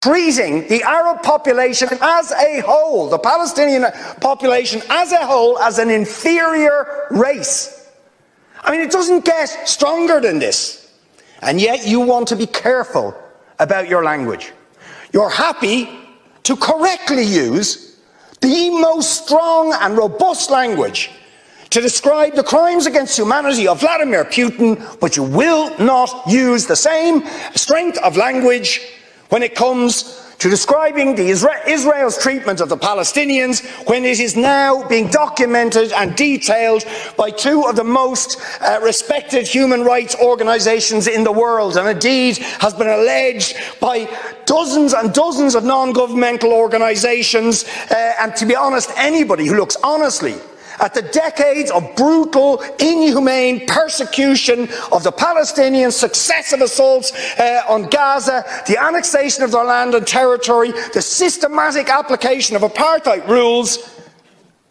treating the Arab population as a whole, the Palestinian population as a whole, as an inferior race. I mean, it doesn't get stronger than this. And yet you want to be careful about your language. You're happy to correctly use the most strong and robust language to describe the crimes against humanity of Vladimir Putin, but you will not use the same strength of language when it comes to describing Israel's treatment of the Palestinians, when it is now being documented and detailed by two of the most respected human rights organisations in the world, and indeed has been alleged by dozens and dozens of non-governmental organisations, and to be honest, anybody who looks honestly at the decades of brutal, inhumane persecution of the Palestinians, successive assaults on Gaza, the annexation of their land and territory, the systematic application of apartheid rules,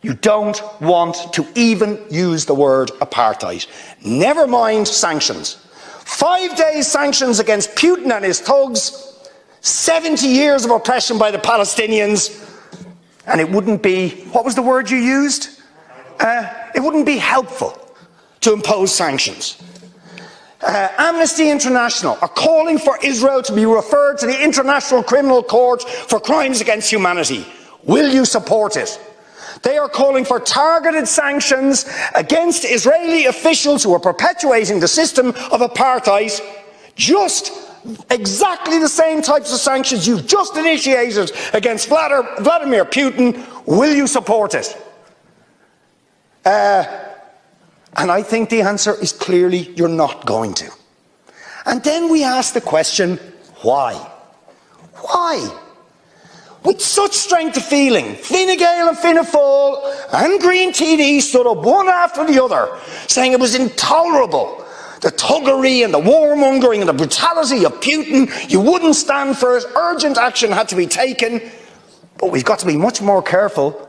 you don't want to even use the word apartheid. Never mind sanctions. 5 days sanctions against Putin and his thugs, 70 years of oppression by the Palestinians, and it wouldn't be, what was the word you used? It wouldn't be helpful to impose sanctions. Amnesty International are calling for Israel to be referred to the International Criminal Court for crimes against humanity. Will you support it? They are calling for targeted sanctions against Israeli officials who are perpetuating the system of apartheid, just exactly the same types of sanctions you've just initiated against Vladimir Putin. Will you support it? And I think the answer is clearly you're not going to. And then we ask the question, why? Why? With such strength of feeling, Fine Gael and Fianna Fáil and Green TD stood up one after the other, saying it was intolerable, the thuggery and the warmongering and the brutality of Putin. You wouldn't stand for it. Urgent action had to be taken. But we've got to be much more careful